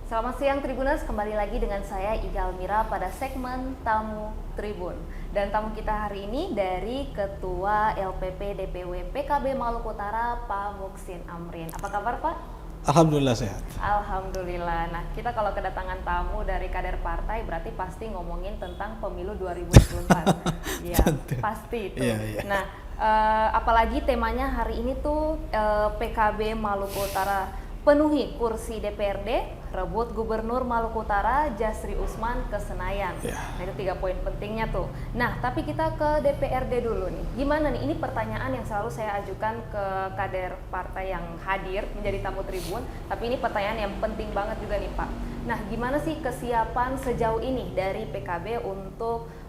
Selamat siang Tribuners, kembali lagi dengan saya Iga Almira pada segmen Tamu Tribun. Dan tamu kita hari ini dari Ketua LPP DPW PKB Maluku Utara, Pak Muksin Amrin. Apa kabar Pak? Alhamdulillah sehat. Alhamdulillah. Nah, kita kalau kedatangan tamu dari kader partai berarti pasti ngomongin tentang pemilu 2024. Iya, pasti itu. Iya. Nah, apalagi temanya hari ini tuh PKB Maluku Utara penuhi kursi DPRD, rebut Gubernur Maluku Utara Jasri Usman ke Senayan. Nah, itu 3 poin pentingnya tuh. Nah, tapi kita ke DPRD dulu nih. Gimana nih? Ini pertanyaan yang selalu saya ajukan ke kader partai yang hadir menjadi tamu Tribun. Tapi ini pertanyaan yang penting banget juga nih Pak. Nah, gimana sih kesiapan sejauh ini dari PKB untuk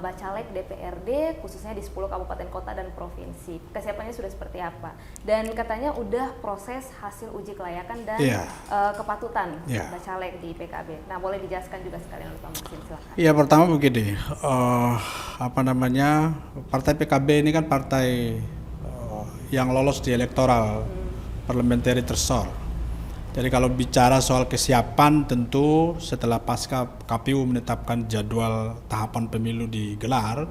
bacalek DPRD khususnya di 10 kabupaten kota dan provinsi? Kesiapannya sudah seperti apa? Dan katanya udah proses hasil uji kelayakan dan kepatutan bacalek di PKB. Nah, boleh dijelaskan juga sekalian oleh Pak Muksin, silakan. Iya, pertama begini, partai PKB ini kan partai yang lolos di elektoral parliamentary threshold. Jadi kalau bicara soal kesiapan, tentu setelah pasca KPU menetapkan jadwal tahapan pemilu digelar,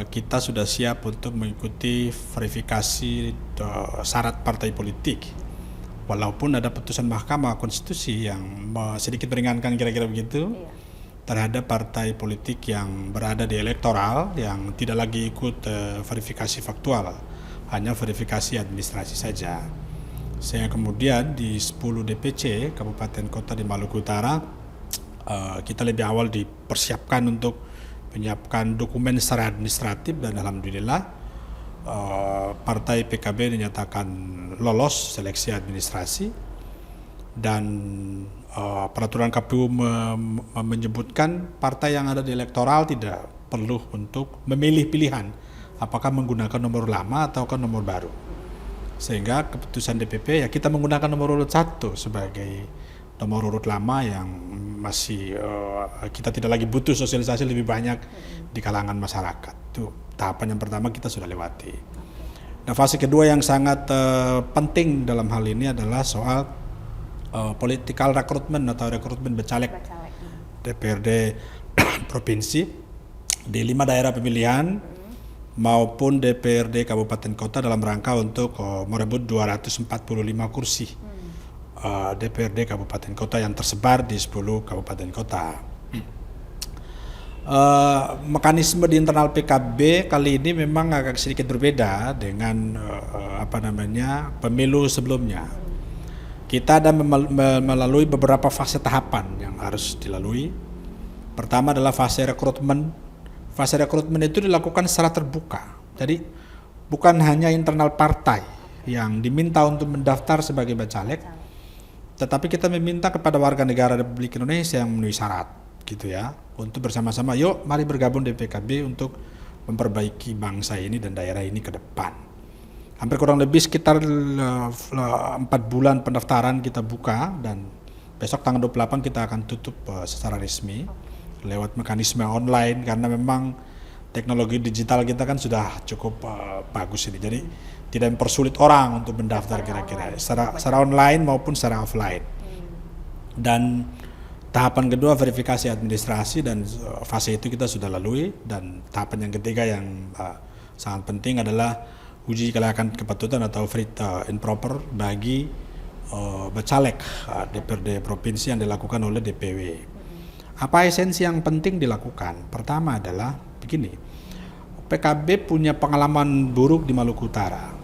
kita sudah siap untuk mengikuti verifikasi syarat partai politik. Walaupun ada putusan Mahkamah Konstitusi yang sedikit meringankan kira-kira begitu terhadap partai politik yang berada di elektoral yang tidak lagi ikut verifikasi faktual, hanya verifikasi administrasi saja. Sehingga kemudian di 10 DPC Kabupaten Kota di Maluku Utara kita lebih awal dipersiapkan untuk menyiapkan dokumen secara administratif dan alhamdulillah partai PKB dinyatakan lolos seleksi administrasi dan peraturan KPU menyebutkan partai yang ada di elektoral tidak perlu untuk memilih pilihan apakah menggunakan nomor lama ataukah nomor baru. Sehingga keputusan DPP ya kita menggunakan nomor urut 1 sebagai nomor urut lama yang masih kita tidak lagi butuh sosialisasi lebih banyak di kalangan masyarakat. Itu tahapan yang pertama kita sudah lewati. Nah, fase kedua yang sangat penting dalam hal ini adalah soal political recruitment atau rekrutmen bacalek DPRD provinsi di 5 daerah pemilihan maupun DPRD Kabupaten Kota dalam rangka untuk merebut 245 kursi DPRD Kabupaten Kota yang tersebar di 10 Kabupaten Kota. Mekanisme di internal PKB kali ini memang agak sedikit berbeda dengan pemilu sebelumnya. Kita ada melalui beberapa fase tahapan yang harus dilalui. Pertama adalah fase rekrutmen. Fase rekrutmen itu dilakukan secara terbuka. Jadi bukan hanya internal partai yang diminta untuk mendaftar sebagai bacalek, tetapi kita meminta kepada warga negara Republik Indonesia yang memenuhi syarat, gitu ya, untuk bersama-sama, yuk mari bergabung di PKB untuk memperbaiki bangsa ini dan daerah ini ke depan. Hampir kurang lebih sekitar 4 bulan pendaftaran kita buka dan besok tanggal 28 kita akan tutup secara resmi lewat mekanisme online karena memang teknologi digital kita kan sudah cukup bagus ini, jadi tidak mempersulit orang untuk mendaftar kira-kira secara online maupun secara offline. Dan tahapan kedua verifikasi administrasi dan fase itu kita sudah lalui, dan tahapan yang ketiga yang sangat penting adalah uji kelayakan kepatutan atau fit and proper bagi bacalek DPRD provinsi yang dilakukan oleh DPW. Apa esensi yang penting dilakukan? Pertama adalah begini, PKB punya pengalaman buruk di Maluku Utara.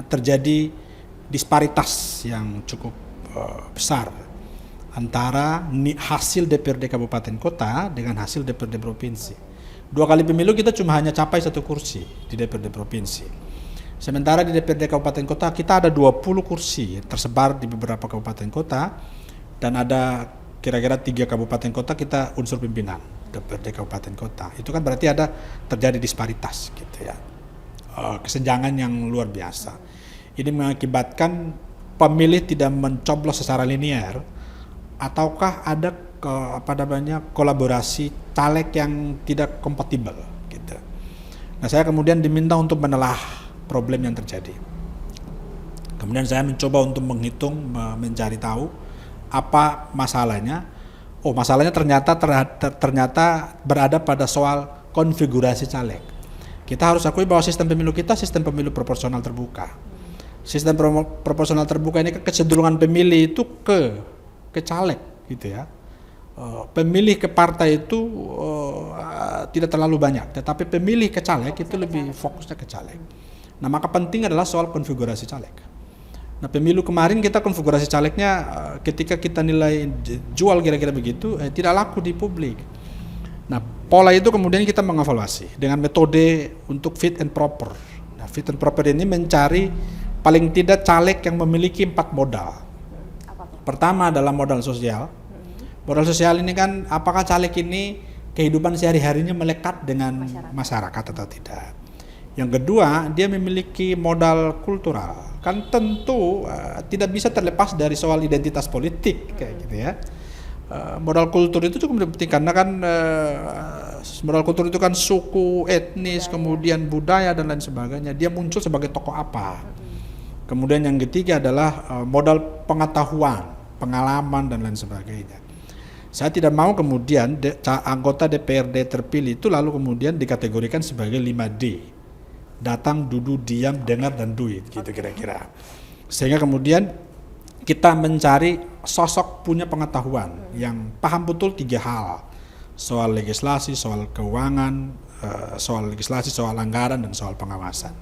Terjadi disparitas yang cukup besar antara hasil DPRD Kabupaten Kota dengan hasil DPRD Provinsi. 2 kali pemilu kita cuma hanya capai 1 kursi di DPRD Provinsi. Sementara di DPRD Kabupaten Kota kita ada 20 kursi tersebar di beberapa kabupaten kota. Dan ada kira-kira 3 kabupaten kota kita unsur pimpinan DPRD kabupaten kota. Itu kan berarti ada terjadi disparitas gitu ya. Kesenjangan yang luar biasa. Ini mengakibatkan pemilih tidak mencoblos secara linear ataukah ada kolaborasi caleg yang tidak kompatibel gitu. Nah, saya kemudian diminta untuk menelah problem yang terjadi. Kemudian saya mencoba untuk menghitung, mencari tahu apa masalahnya. Oh, masalahnya ternyata berada pada soal konfigurasi caleg. Kita harus akui bahwa sistem pemilu kita sistem pemilu proporsional terbuka. Sistem proporsional terbuka ini kecenderungan pemilih itu ke caleg gitu ya. Pemilih ke partai itu tidak terlalu banyak, tetapi pemilih ke caleg itu lebih fokusnya ke caleg. Nah, maka penting adalah soal konfigurasi caleg. Nah, pemilu kemarin kita konfigurasi calegnya ketika kita nilai jual kira-kira begitu, tidak laku di publik. Nah, pola itu kemudian kita mengevaluasi dengan metode untuk fit and proper. Nah, fit and proper ini mencari paling tidak caleg yang memiliki 4 modal. Pertama adalah modal sosial. Modal sosial ini kan apakah caleg ini kehidupan sehari-harinya melekat dengan masyarakat atau tidak. Yang kedua, dia memiliki modal kultural. Kan tentu tidak bisa terlepas dari soal identitas politik kayak gitu ya. Modal kultur itu cukup penting karena kan modal kultur itu kan suku, etnis, kemudian budaya dan lain sebagainya. Dia muncul sebagai tokoh apa. Kemudian yang ketiga adalah modal pengetahuan, pengalaman dan lain sebagainya. Saya tidak mau kemudian anggota DPRD terpilih itu lalu kemudian dikategorikan sebagai 5D. Datang, duduk, diam, dengar, dan duit gitu kira-kira. Sehingga kemudian kita mencari sosok punya pengetahuan yang paham betul 3 hal. Soal legislasi, soal keuangan, soal legislasi, soal anggaran, dan soal pengawasan.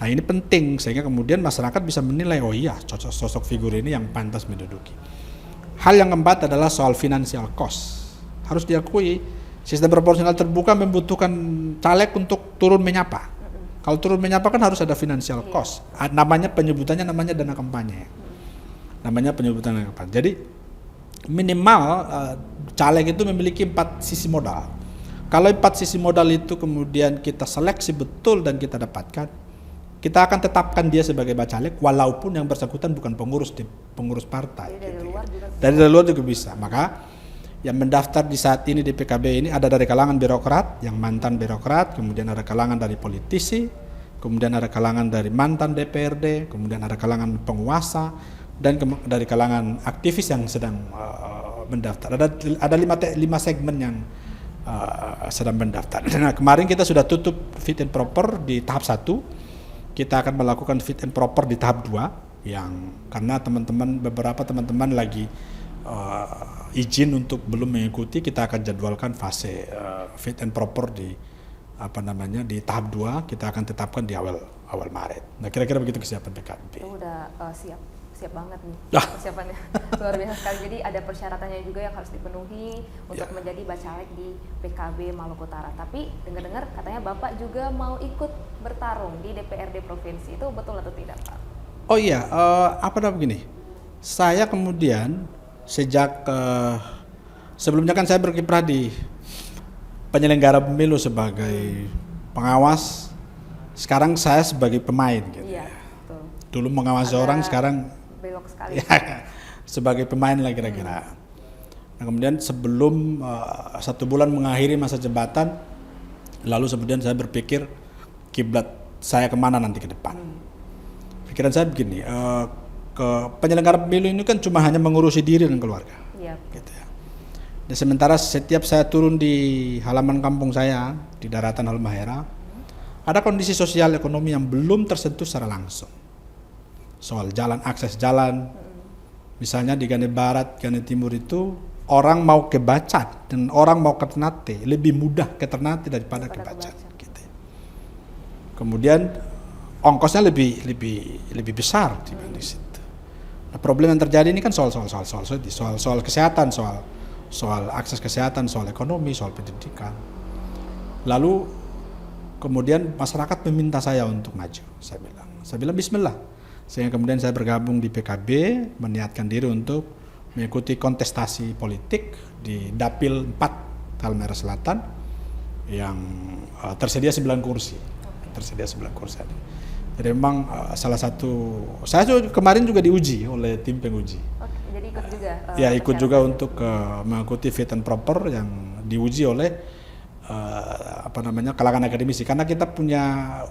Nah, ini penting sehingga kemudian masyarakat bisa menilai, oh iya sosok figur ini yang pantas menduduki. Hal yang keempat adalah soal financial cost. Harus diakui, sistem proporsional terbuka membutuhkan caleg untuk turun menyapa. Kalau turun menyapa kan harus ada financial cost. Penyebutannya namanya dana kampanye. Namanya penyebutan dana kampanye. Jadi minimal caleg itu memiliki 4 sisi modal. Kalau 4 sisi modal itu kemudian kita seleksi betul dan kita dapatkan, kita akan tetapkan dia sebagai bacalek walaupun yang bersangkutan bukan pengurus partai. Dari luar juga bisa. Maka yang mendaftar di saat ini di PKB ini ada dari kalangan birokrat, yang mantan birokrat, kemudian ada kalangan dari politisi, kemudian ada kalangan dari mantan DPRD, kemudian ada kalangan penguasa, dan dari kalangan aktivis yang sedang mendaftar. Ada 5 segmen yang sedang mendaftar. Nah, kemarin kita sudah tutup fit and proper di tahap 1. Kita akan melakukan fit and proper di tahap 2 yang karena beberapa teman-teman lagi izin untuk belum mengikuti, kita akan jadwalkan fase fit and proper di tahap 2. Kita akan tetapkan di awal Maret. Nah, kira-kira begitu kesiapan PKB. Itu udah siap banget nih persiapannya. Luar biasa sekali. Jadi ada persyaratannya juga yang harus dipenuhi untuk menjadi bacalek di PKB Maluku Utara. Tapi dengar-dengar katanya Bapak juga mau ikut bertarung di DPRD provinsi. Itu betul atau tidak, Pak? Oh iya, begini. Saya kemudian sejak sebelumnya kan saya berkiprah di penyelenggara pemilu sebagai pengawas. Sekarang saya sebagai pemain gitu. Iya, betul. Dulu mengawasi orang, sekarang belok sekali. Ya, sebagai pemain lah kira-kira. Nah, kemudian sebelum 1 bulan mengakhiri masa jabatan, lalu kemudian saya berpikir kiblat saya kemana nanti ke depan. Pikiran saya begini, ke penyelenggara pemilu ini kan cuma hanya mengurusi diri dan keluarga. Iya. Gitu ya. Dan sementara setiap saya turun di halaman kampung saya di daratan Halmahera, ada kondisi sosial ekonomi yang belum tersentuh secara langsung. Soal jalan, akses jalan, misalnya di Gane Barat, Gane Timur itu orang mau ke Bacat dan orang mau ke Ternate lebih mudah ke Ternate daripada ke Bacat. Gitu. Kemudian ongkosnya lebih besar dibanding situ. Nah, problem yang terjadi ini kan soal kesehatan, soal akses kesehatan, soal ekonomi, soal pendidikan. Lalu kemudian masyarakat meminta saya untuk maju. Saya bilang bismillah. Sehingga kemudian saya bergabung di PKB, meniatkan diri untuk mengikuti kontestasi politik di Dapil 4 Halmahera Selatan yang tersedia 9 kursi. Jadi memang salah satu, saya kemarin juga diuji oleh tim penguji. Oke, jadi ikut juga? Ikut juga untuk mengikuti fit and proper yang diuji oleh kalangan akademisi, karena kita punya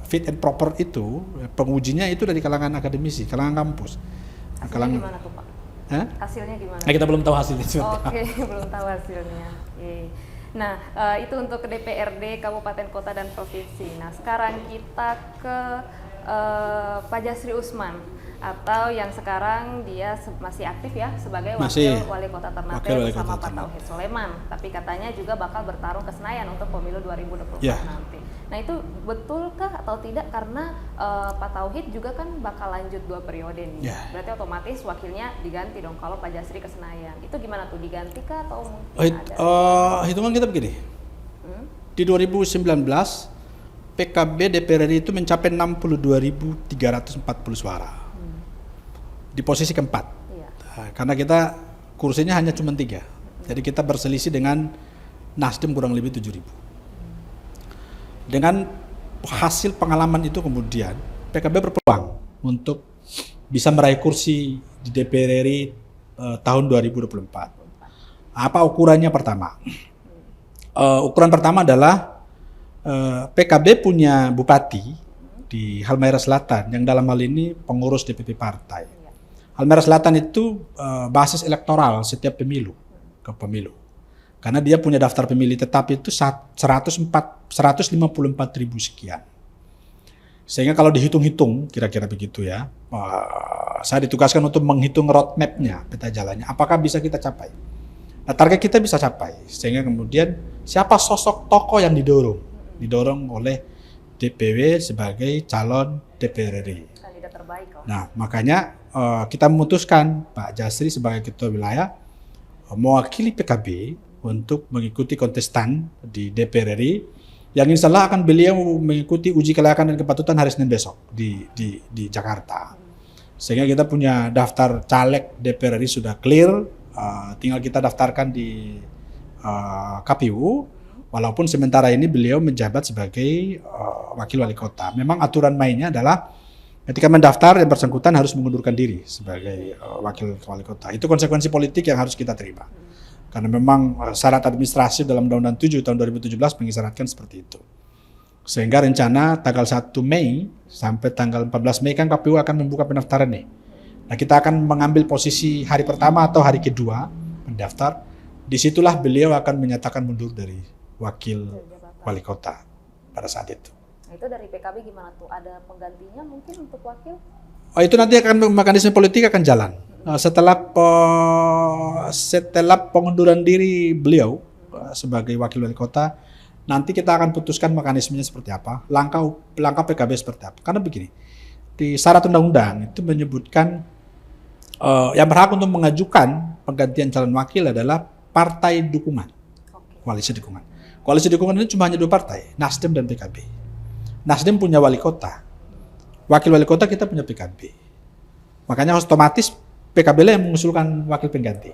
fit and proper itu pengujinya itu dari kalangan akademisi, kalangan kampus. Hasilnya gimana tuh Pak? Hah? Hasilnya gimana? Kita belum tahu hasilnya. Oke, belum tahu hasilnya. Oke. Nah, itu untuk DPRD Kabupaten Kota dan Provinsi. Nah, sekarang kita ke Pak Jasri Usman, atau yang sekarang dia masih aktif ya sebagai Wakil Wali Kota Ternate bersama Pak Tauhid Soleman. Tapi katanya juga bakal bertarung ke Senayan untuk pemilu 2024 nanti. Nah, itu betulkah atau tidak? Karena Pak Tauhid juga kan bakal lanjut 2 periode nih. Berarti otomatis wakilnya diganti dong kalau Pak Jasri ke Senayan. Itu gimana tuh, diganti kah atau mungkin ada? Hitungan kita begini. Di 2019 PKB DPR RI itu mencapai 62.340 suara. Di posisi keempat. Nah, karena kita kursinya hanya cuma 3. Jadi kita berselisih dengan Nasdem kurang lebih 7.000. Dengan hasil pengalaman itu kemudian PKB berpeluang untuk bisa meraih kursi di DPR RI tahun 2024. Apa ukurannya pertama? Ukuran pertama adalah PKB punya bupati di Halmahera Selatan yang dalam hal ini pengurus DPP partai. Halmahera Selatan itu basis elektoral setiap pemilu ke pemilu. Karena dia punya daftar pemilih tetap itu 154.000 sekian. Sehingga kalau dihitung-hitung kira-kira begitu ya, saya ditugaskan untuk menghitung roadmap-nya, peta jalannya, apakah bisa kita capai. Nah, target kita bisa capai, sehingga kemudian siapa sosok tokoh yang didorong oleh DPW sebagai calon DPR RI. Kandidat terbaik. Nah, makanya kita memutuskan Pak Jasri sebagai ketua wilayah mewakili PKB untuk mengikuti kontestan di DPR RI yang insya Allah akan beliau mengikuti uji kelayakan dan kepatutan hari Senin besok di Jakarta. Sehingga kita punya daftar caleg DPR RI sudah clear, tinggal kita daftarkan di KPU. Walaupun sementara ini beliau menjabat sebagai wakil wali kota. Memang aturan mainnya adalah ketika mendaftar yang bersangkutan harus mengundurkan diri sebagai wakil wali kota. Itu konsekuensi politik yang harus kita terima. Karena memang syarat administratif dalam Undang-Undang 7 tahun 2017 mengisyaratkan seperti itu. Sehingga rencana tanggal 1 Mei sampai tanggal 14 Mei kan KPU akan membuka pendaftaran nih. Nah, kita akan mengambil posisi hari pertama atau hari kedua mendaftar. Disitulah beliau akan menyatakan mundur dari wakil wali kota pada saat itu. Nah, itu dari PKB gimana tuh? Ada penggantinya mungkin untuk wakil? Itu nanti akan mekanisme politik akan jalan. Setelah pengunduran diri beliau sebagai wakil wali kota, nanti kita akan putuskan mekanismenya seperti apa, langkah PKB seperti apa. Karena begini, di syarat undang-undang itu menyebutkan yang berhak untuk mengajukan penggantian calon wakil adalah partai dukungan, koalisi dukungan. Koalisi dukungan ini cuma hanya 2 partai, Nasdem dan PKB. Nasdem punya wali kota, wakil wali kota kita punya PKB. Makanya otomatis PKB lah yang mengusulkan wakil pengganti.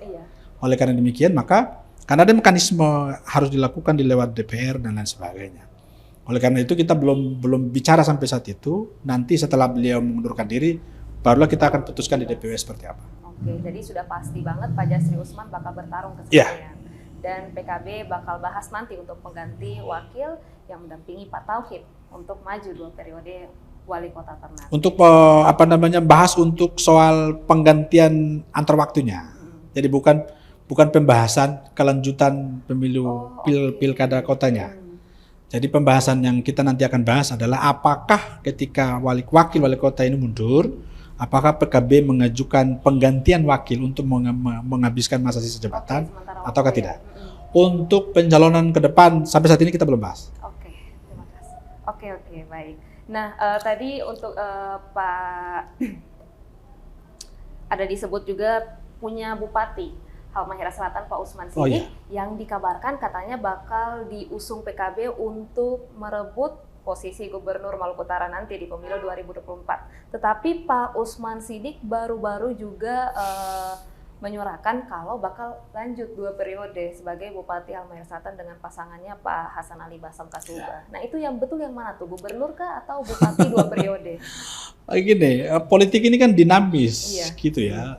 Oleh karena demikian, maka karena ada mekanisme harus dilakukan di lewat DPR dan lain sebagainya. Oleh karena itu kita belum bicara sampai saat itu. Nanti setelah beliau mengundurkan diri, barulah kita akan putuskan di DPW seperti apa. Oke, jadi sudah pasti banget Pak Jasri Usman bakal bertarung ke Senayan. Dan PKB bakal bahas nanti untuk pengganti wakil yang mendampingi Pak Tauhid untuk maju 2 periode wali kota Ternate. Untuk bahas untuk soal penggantian antar waktunya. Jadi bukan pembahasan kelanjutan pemilu pilkada kotanya. Jadi pembahasan yang kita nanti akan bahas adalah apakah ketika wakil wali kota ini mundur, apakah PKB mengajukan penggantian wakil untuk menghabiskan masa sisa jabatan ataukah tidak. Untuk pencalonan ke depan sampai saat ini kita belum bahas. Terima kasih. Oke, baik. Nah, tadi untuk Pak ada disebut juga punya bupati Halmahera Selatan Pak Usman Sidik yang dikabarkan katanya bakal diusung PKB untuk merebut posisi Gubernur Maluku Utara nanti di pemilu 2024. Tetapi Pak Usman Sidik baru-baru juga menyuarakan kalau bakal lanjut 2 periode sebagai Bupati Halmahera Selatan dengan pasangannya Pak Hasan Ali Basam Kasuba. Nah, itu yang betul yang mana tuh? Gubernur kah atau Bupati 2 periode? Gini, politik ini kan dinamis gitu ya.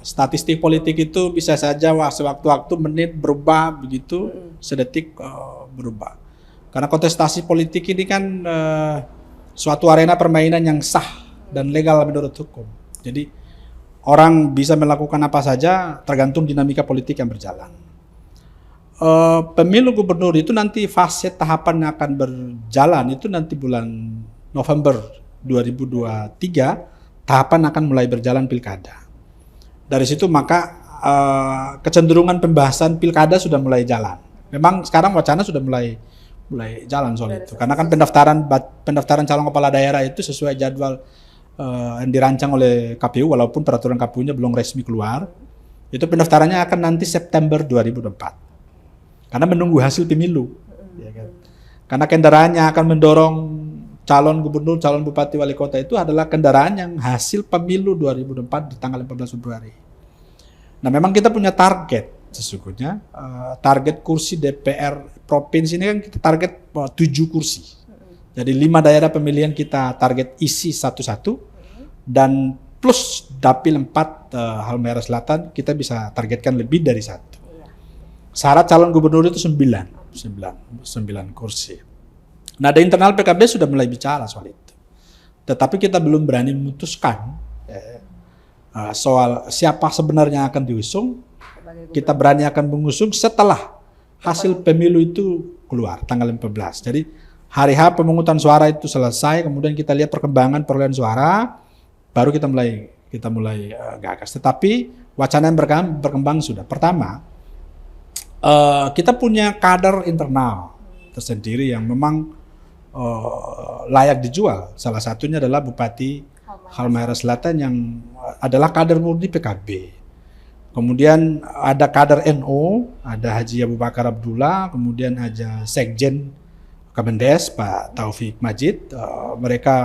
Statistik politik itu bisa saja sewaktu-waktu menit berubah begitu, sedetik berubah. Karena kontestasi politik ini kan suatu arena permainan yang sah dan legal menurut hukum. Jadi orang bisa melakukan apa saja tergantung dinamika politik yang berjalan. Pemilu gubernur itu nanti fase tahapan yang akan berjalan itu nanti bulan November 2023 tahapan akan mulai berjalan pilkada. Dari situ maka kecenderungan pembahasan pilkada sudah mulai jalan. Memang sekarang wacana sudah mulai jalan soal itu. Karena kan pendaftaran calon kepala daerah itu sesuai jadwal yang dirancang oleh KPU, walaupun peraturan KPU-nya belum resmi keluar. Itu pendaftarannya akan nanti September 2024. Karena menunggu hasil pemilu. Ya kan? Karena kendaraan yang akan mendorong calon gubernur, calon bupati, wali kota itu adalah kendaraan yang hasil pemilu 2024 di tanggal 14 Februari. Nah, memang kita punya target sesungguhnya. Target kursi DPR provinsi ini kan kita target 7 kursi. Jadi 5 daerah pemilihan kita target isi satu-satu, dan plus dapil 4 Halmahera Selatan kita bisa targetkan lebih dari 1. Syarat calon gubernur itu 9 kursi. Nah, di internal PKB sudah mulai bicara soal itu. Tetapi kita belum berani memutuskan soal siapa sebenarnya akan diusung. Kita berani akan mengusung setelah hasil pemilu itu keluar tanggal 14. Jadi hari H pemungutan suara itu selesai, kemudian kita lihat perkembangan perolehan suara, baru kita mulai gagas. Tetapi wacana yang berkembang sudah. Pertama, kita punya kader internal tersendiri yang memang layak dijual. Salah satunya adalah Bupati Halmahera Selatan yang adalah kader murni PKB. Kemudian ada kader NU, ada Haji Abu Bakar Abdullah, kemudian ada Sekjen Kemendes Pak Taufik Majid. Mereka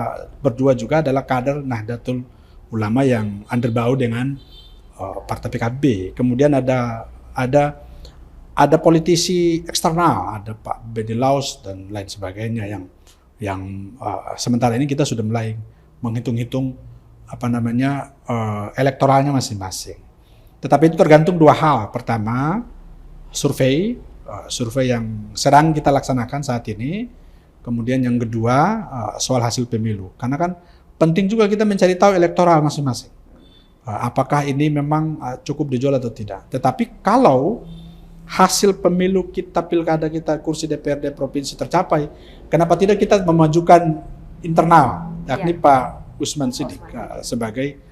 berdua juga adalah kader Nahdlatul Ulama yang underbau dengan partai PKB. Kemudian ada politisi eksternal, ada Pak Beni Laus dan lain sebagainya yang sementara ini kita sudah mulai menghitung-hitung elektoralnya masing-masing. Tetapi itu tergantung 2 hal. Pertama, survei yang sedang kita laksanakan saat ini. Kemudian yang kedua, soal hasil pemilu. Karena kan penting juga kita mencari tahu elektoral masing-masing. Apakah ini memang cukup dijual atau tidak. Tetapi kalau hasil pemilu kita, pilkada kita, kursi DPRD provinsi tercapai, kenapa tidak kita memajukan internal, yakni Pak Usman Sidik sebagai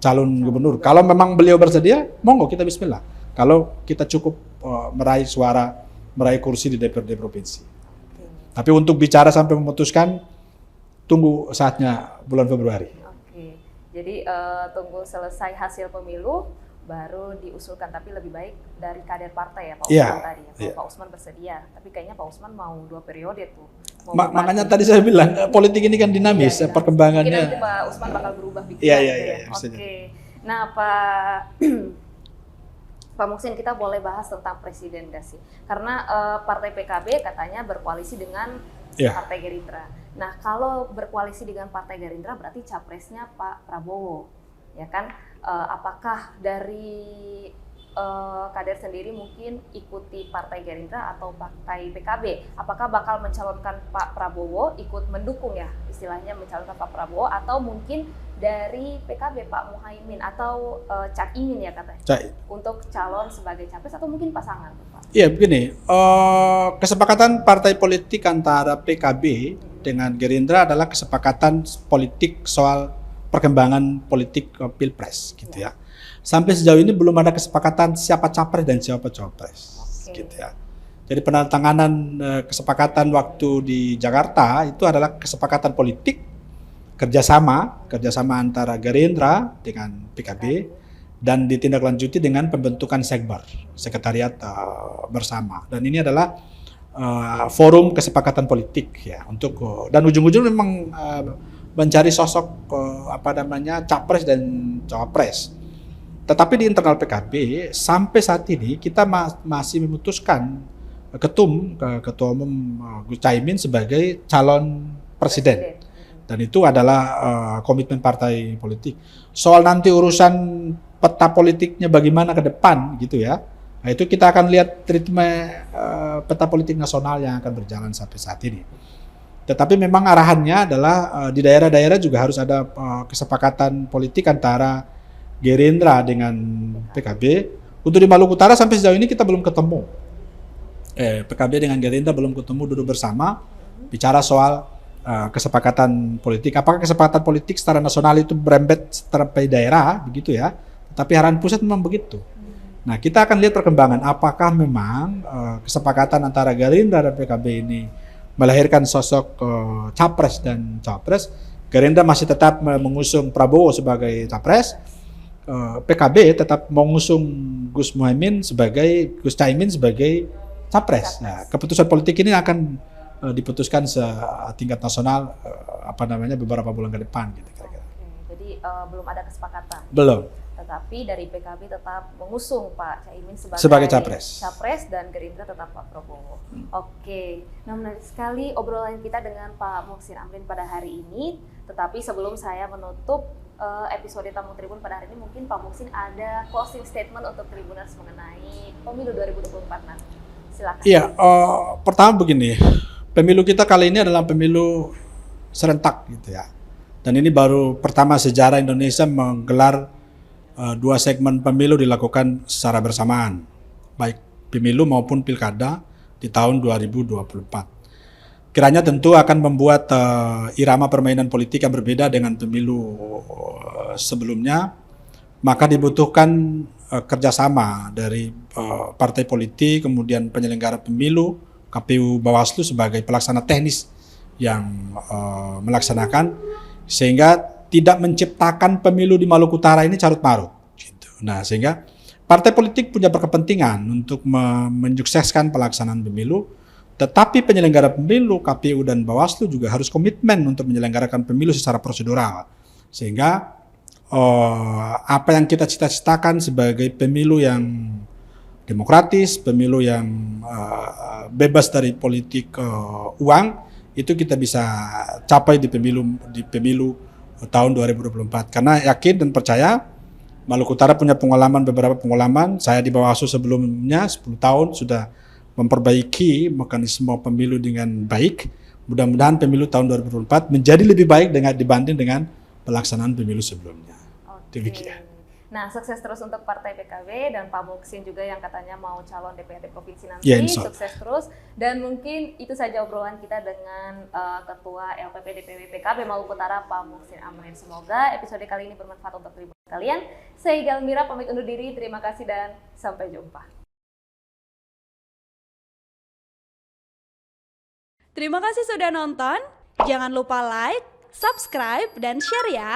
calon gubernur. Kalau memang beliau bersedia, monggo kita bismillah. Kalau kita cukup meraih kursi di DPRD provinsi. Tapi untuk bicara sampai memutuskan, tunggu saatnya bulan Februari. Oke, jadi tunggu selesai hasil pemilu, baru diusulkan, tapi lebih baik dari kader partai ya Pak Usman tadi ya. Kalau Pak Usman bersedia, tapi kayaknya Pak Usman mau 2 periode tuh. Makanya tadi saya bilang politik ini kan dinamis, perkembangannya. Mungkin nanti Pak Usman bakal berubah pikiran. Iya. Oke. Nah Pak Muhsin, kita boleh bahas tentang presiden gak sih? Karena partai PKB katanya berkoalisi dengan Partai Gerindra. Nah, kalau berkoalisi dengan Partai Gerindra berarti capresnya Pak Prabowo, ya kan? Apakah dari kader sendiri mungkin ikuti Partai Gerindra atau Partai PKB? Apakah bakal mencalonkan Pak Prabowo, ikut mendukung ya istilahnya mencalonkan Pak Prabowo, atau mungkin dari PKB Pak Muhaimin atau Cak Imin ya katanya untuk calon sebagai capres, atau mungkin pasangan Pak? Iya begini, kesepakatan partai politik antara PKB dengan Gerindra adalah kesepakatan politik soal perkembangan politik Pilpres gitu ya. Sampai sejauh ini belum ada kesepakatan siapa capres dan siapa cawapres gitu ya. Jadi penandatanganan kesepakatan waktu di Jakarta itu adalah kesepakatan politik kerjasama antara Gerindra dengan PKB dan ditindaklanjuti dengan pembentukan sekber, sekretariat bersama. Dan ini adalah forum kesepakatan politik ya untuk dan ujung-ujung memang mencari sosok capres dan cawapres. Tetapi di internal PKB sampai saat ini kita masih memutuskan ketua umum Gus Caimin sebagai calon presiden. Dan itu adalah komitmen partai politik. Soal nanti urusan peta politiknya bagaimana ke depan gitu ya, Nah, itu kita akan lihat treatment peta politik nasional yang akan berjalan sampai saat ini. Tetapi memang arahannya adalah di daerah-daerah juga harus ada kesepakatan politik antara Gerindra dengan PKB. Untuk di Maluku Utara sampai sejauh ini kita belum ketemu. PKB dengan Gerindra belum ketemu duduk bersama bicara soal kesepakatan politik. Apakah kesepakatan politik secara nasional itu berembet sampai daerah begitu ya? Tapi arahan pusat memang begitu. Nah, kita akan lihat perkembangan apakah memang kesepakatan antara Gerindra dan PKB ini melahirkan sosok capres dan cawapres. Gerindra masih tetap mengusung Prabowo sebagai capres, PKB tetap mengusung Gus Caimin sebagai capres. Nah, keputusan politik ini akan diputuskan setingkat nasional beberapa bulan ke depan gitu kira-kira. Jadi belum ada kesepakatan. Belum. Tetapi dari PKB tetap mengusung Pak Caimin sebagai capres dan Gerindra tetap Pak Prabowo. Oke, nah menarik sekali obrolan kita dengan Pak Muhsin Amrin pada hari ini. Tetapi sebelum saya menutup episode Tamu Tribun pada hari ini, mungkin Pak Muhsin ada closing statement untuk Tribuners mengenai pemilu 2024 nanti. Silakan. Iya, pertama begini, pemilu kita kali ini adalah pemilu serentak gitu ya. Dan ini baru pertama sejarah Indonesia menggelar dua segmen pemilu dilakukan secara bersamaan, baik pemilu maupun pilkada di tahun 2024. Kiranya tentu akan membuat irama permainan politik yang berbeda dengan pemilu sebelumnya, maka dibutuhkan kerjasama dari partai politik, kemudian penyelenggara pemilu, KPU Bawaslu sebagai pelaksana teknis yang melaksanakan, sehingga tidak menciptakan pemilu di Maluku Utara ini carut-marut. Gitu. Nah, sehingga partai politik punya berkepentingan untuk menyukseskan pelaksanaan pemilu, tetapi penyelenggara pemilu, KPU dan Bawaslu juga harus komitmen untuk menyelenggarakan pemilu secara prosedural. Sehingga apa yang kita cita-citakan sebagai pemilu yang demokratis, pemilu yang bebas dari politik uang, itu kita bisa capai di pemilu tahun 2024. Karena yakin dan percaya Maluku Utara punya beberapa pengalaman. Saya di Bawaslu sebelumnya 10 tahun sudah memperbaiki mekanisme pemilu dengan baik. Mudah-mudahan pemilu tahun 2024 menjadi lebih baik dibanding dengan pelaksanaan pemilu sebelumnya. Demikian. Nah, sukses terus untuk Partai PKB dan Pak Muhsin juga yang katanya mau calon DPRD Provinsi nanti. Ya, sukses terus. Dan mungkin itu saja obrolan kita dengan Ketua LPP DPW PKB Maluku Utara, Pak Muhsin Amrin. Semoga episode kali ini bermanfaat untuk tribun kalian. Saya Igal Mira pamit undur diri. Terima kasih dan sampai jumpa. Terima kasih sudah nonton. Jangan lupa like, subscribe, dan share ya.